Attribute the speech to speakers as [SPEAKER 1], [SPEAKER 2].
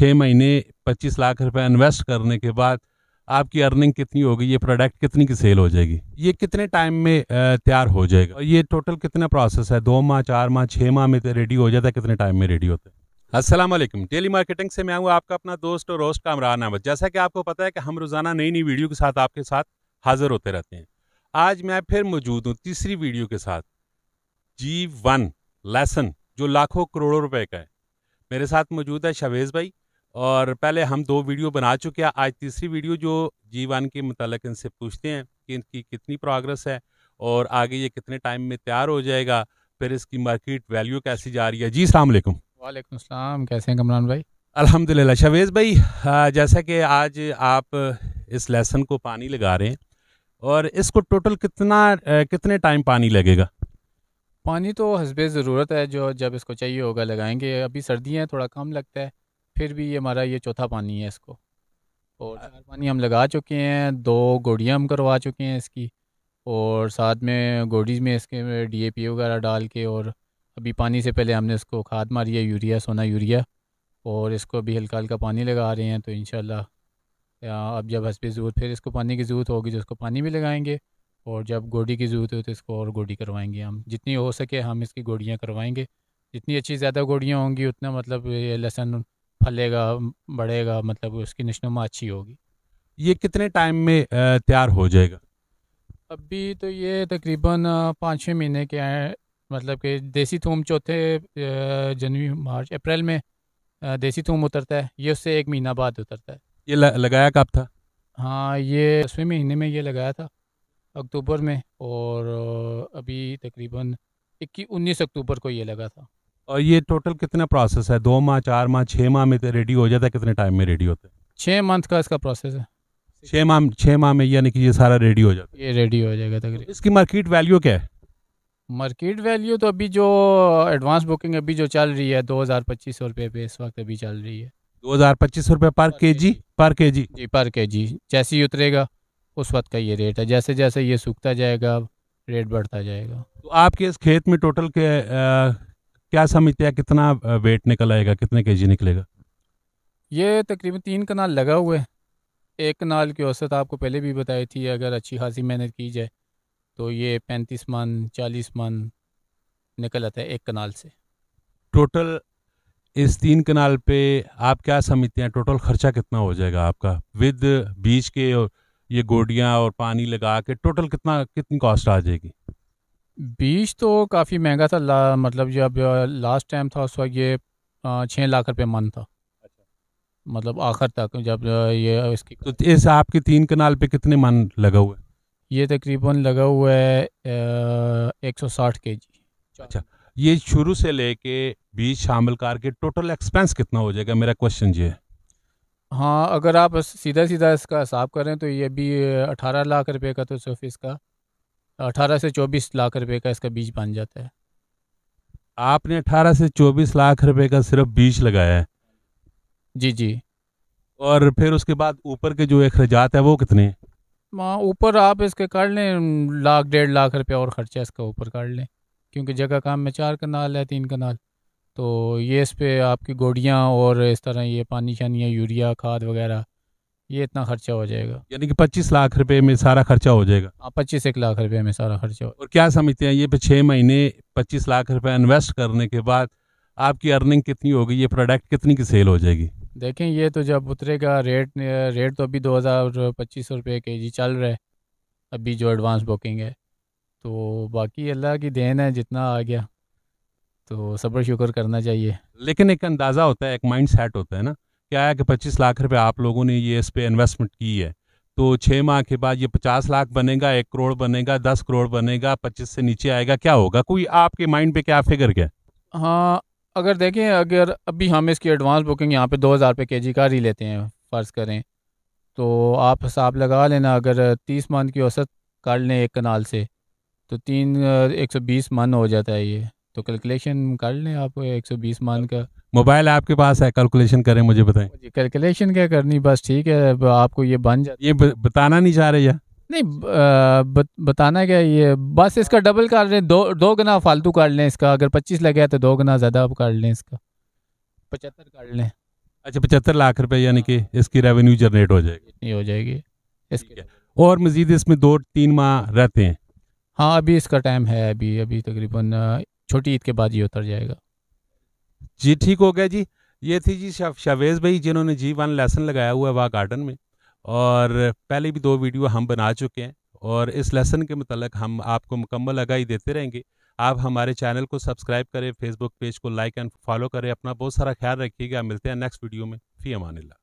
[SPEAKER 1] 6 महीने 25 लाख रुपए इन्वेस्ट करने के बाद आपकी अर्निंग कितनी होगी, ये प्रोडक्ट कितनी की सेल हो जाएगी, ये कितने टाइम में तैयार हो जाएगा, और ये टोटल कितना प्रोसेस है, 2 माह 4 माह 6 माह में रेडी हो जाता है, कितने टाइम में रेडी होता है। अस्सलाम वालेकुम, डेली मार्केटिंग से मैं हूँ आपका अपना दोस्त और होस्ट कामरान अहमद। जैसा कि आपको पता है कि हम रोज़ाना नई नई वीडियो के साथ आपके साथ हाजिर होते रहते हैं। आज मैं फिर मौजूद हूँ तीसरी वीडियो के साथ, G1 लेसन जो लाखों करोड़ों रुपए का है। मेरे साथ मौजूद है शवेज़ भाई, और पहले हम 2 वीडियो बना चुके हैं। आज तीसरी वीडियो जो G1 के मुतालिक इनसे पूछते हैं कि इनकी कितनी प्रोग्रेस है और आगे ये कितने टाइम में तैयार हो जाएगा, फिर इसकी मार्केट वैल्यू कैसी जा रही है। जी अस्सलाम वालेकुम।
[SPEAKER 2] वालेकुम सलाम, कैसे हैं कमरान भाई?
[SPEAKER 1] अल्हम्दुलिल्लाह। शवेज़ भाई, जैसा कि आज आप इस लेसन को पानी लगा रहे हैं, और इसको टोटल कितने टाइम पानी लगेगा?
[SPEAKER 2] पानी तो हस्बे ज़रूरत है, जो जब इसको चाहिए होगा लगाएंगे। अभी सर्दियाँ हैं, थोड़ा कम लगता है, फिर भी ये हमारा ये चौथा पानी है इसको। और 4 पानी हम लगा चुके हैं, 2 गोडियाँ हम करवा चुके हैं इसकी, और साथ में गोडीज़ में इसके DAP वगैरह डाल के, और अभी पानी से पहले हमने इसको खाद मारी है, यूरिया, सोना यूरिया, और इसको अभी हल्का हल्का पानी लगा रहे हैं। तो इंशाल्लाह अब जब हस्बे ज़रूरत फिर इसको पानी की ज़रूरत होगी तो इसको पानी भी लगाएंगे, और जब गोडी की ज़रूरत हो तो इसको और गोडी करवाएंगे। हम जितनी हो सके हम इसकी गोडियाँ करवाएंगे। जितनी अच्छी ज़्यादा गोडियाँ होंगी उतना मतलब ये लहसुन फलेगा, बढ़ेगा, मतलब उसकी नशोनुमा अच्छी होगी।
[SPEAKER 1] ये कितने टाइम में तैयार हो जाएगा?
[SPEAKER 2] अभी तो ये तकरीबन 5-6 महीने के हैं। मतलब कि देसी थूम चौथे जनवरी मार्च अप्रैल में देसी थूम उतरता है, ये उससे 1 महीना बाद उतरता है।
[SPEAKER 1] ये लगाया कब था?
[SPEAKER 2] हाँ, ये 10वें महीने में ये लगाया था, अक्टूबर में, और अभी तकरीबन 19 अक्टूबर को ये लगा था।
[SPEAKER 1] और ये टोटल कितना प्रोसेस है, 2 माह 4 माह 6 माह में तो रेडी हो जाता है, कितने टाइम में रेडी होता है?
[SPEAKER 2] 6 मंथ का इसका प्रोसेस है।
[SPEAKER 1] 6 माह में यानी कि ये सारा रेडी हो जाता है।
[SPEAKER 2] ये रेडी हो जाएगा तकरीबन।
[SPEAKER 1] इसकी मार्केट वैल्यू क्या है?
[SPEAKER 2] मार्केट वैल्यू तो अभी जो एडवांस बुकिंग अभी जो चल रही है 2,025 रुपये पे इस वक्त अभी चल रही है।
[SPEAKER 1] 2,025 रुपये पर केजी? पर केजी
[SPEAKER 2] जी, पर केजी। जैसे ही उतरेगा उस वक्त का ये रेट है, जैसे जैसे ये सूखता जाएगा रेट बढ़ता जाएगा।
[SPEAKER 1] तो आपके इस खेत में टोटल के क्या समझते हैं कितना वेट निकल आएगा, कितने केजी निकलेगा?
[SPEAKER 2] ये तकरीबन 3 कनाल लगा हुआ है। 1 कनाल की औसत आपको पहले भी बताई थी, अगर अच्छी खासी मेहनत की जाए तो ये 35 मन 40 मन निकल आता है 1 कनाल से।
[SPEAKER 1] टोटल इस 3 कनाल पे आप क्या समझते हैं टोटल खर्चा कितना हो जाएगा आपका, विद बीज के और ये गोडियां और पानी लगा के टोटल कितनी कॉस्ट आ जाएगी?
[SPEAKER 2] बीज तो काफ़ी महंगा था, मतलब जब लास्ट टाइम था उस वक्त ये 6 लाख रुपए मन था। मतलब आखिर तक जब ये इसकी
[SPEAKER 1] तो इस आपके 3 कनाल पे कितने मन लगा हुआ है?
[SPEAKER 2] ये तकरीबन लगा हुआ है 160 केजी।
[SPEAKER 1] अच्छा, ये शुरू से लेके बीज शामिल करके टोटल एक्सपेंस कितना हो जाएगा, मेरा क्वेश्चन ये है।
[SPEAKER 2] हाँ, अगर आप सीधा सीधा इसका हिसाब करें तो ये भी 18 लाख रुपए का, तो सिर्फ इसका 18 से 24 लाख रुपए का इसका बीज बन जाता है।
[SPEAKER 1] आपने 18 से 24 लाख रुपए का सिर्फ बीज लगाया है?
[SPEAKER 2] जी जी।
[SPEAKER 1] और फिर उसके बाद ऊपर के जो अखराजात है वो कितने हैं?
[SPEAKER 2] ऊपर आप इसके काट लें 1.5 लाख रुपए और ख़र्चा इसका ऊपर काट लें, क्योंकि जगह काम में 4 कनाल है, 3 कनाल, तो ये इस पे आपकी गोडियाँ और इस तरह ये पानी शानी यूरिया खाद वगैरह, ये इतना खर्चा हो जाएगा।
[SPEAKER 1] यानी कि 25 लाख रुपए में सारा खर्चा हो जाएगा।
[SPEAKER 2] 25 लाख रुपए में सारा खर्चा हो।
[SPEAKER 1] और क्या समझते हैं ये पे 6 महीने 25 लाख रुपए इन्वेस्ट करने के बाद आपकी अर्निंग कितनी होगी, ये प्रोडक्ट कितनी की सेल हो जाएगी?
[SPEAKER 2] देखें, ये तो जब उतरेगा रेट तो अभी 2,025 रुपये केजी चल रहा है अभी जो एडवांस बुकिंग है। तो बाकी अल्लाह की देन है, जितना आ गया तो सब्र शुक्र करना चाहिए।
[SPEAKER 1] लेकिन एक अंदाज़ा होता है, एक माइंड सेट होता है ना, क्या है कि 25 लाख रुपए आप लोगों ने ये इस पे इन्वेस्टमेंट की है, तो 6 माह के बाद ये 50 लाख बनेगा, 1 करोड़ बनेगा, 10 करोड़ बनेगा, 25 से नीचे आएगा, क्या होगा? कोई आपके माइंड पे क्या फिगर क्या?
[SPEAKER 2] हाँ, अगर देखें, अगर अभी हम इसकी एडवांस बुकिंग यहाँ पे 2,000 रुपये केजी का ही लेते हैं फ़र्ज़ करें, तो आप हिसाब लगा लेना, अगर 30 मन की औसत काट लें 1 कनाल से तो 120 मन हो जाता है ये। तो कैलकुलेशन कर लें आप 120 मन का।
[SPEAKER 1] मोबाइल आपके पास है, कैलकुलेशन करें, मुझे बताएं।
[SPEAKER 2] कैलकुलेशन क्या करनी, बस ठीक है, आपको ये बन जाता।
[SPEAKER 1] ये बताना नहीं चाह रहे या
[SPEAKER 2] नहीं, बताना क्या, ये बस इसका डबल कर लें, 2 गुना फालतू काट लें इसका। अगर 25 लगे तो 2 गुना ज़्यादा आप काट लें इसका, 75 काट लें।
[SPEAKER 1] अच्छा, 75 लाख रुपए यानी कि इसकी रेवेन्यू जनरेट हो जाएगी।
[SPEAKER 2] इतनी हो जाएगी
[SPEAKER 1] ठीक
[SPEAKER 2] इसके।
[SPEAKER 1] है। और मज़ीद इसमें 2-3 माह रहते हैं।
[SPEAKER 2] हाँ अभी इसका टाइम है, अभी अभी तकरीबन छोटी ईद के बाद ये उतर जाएगा।
[SPEAKER 1] जी ठीक हो गया जी। ये थी जी शावेज़ भाई, जिन्होंने G1 लेसन लगाया हुआ है वाह गार्डन में, और पहले भी 2 वीडियो हम बना चुके हैं, और इस लेसन के मतलब हम आपको मुकम्मल आगाही देते रहेंगे। आप हमारे चैनल को सब्सक्राइब करें, फेसबुक पेज को लाइक एंड फॉलो करें। अपना बहुत सारा ख्याल रखिएगा। मिलते हैं नेक्स्ट वीडियो में। फ़ी अमानिल्लाह।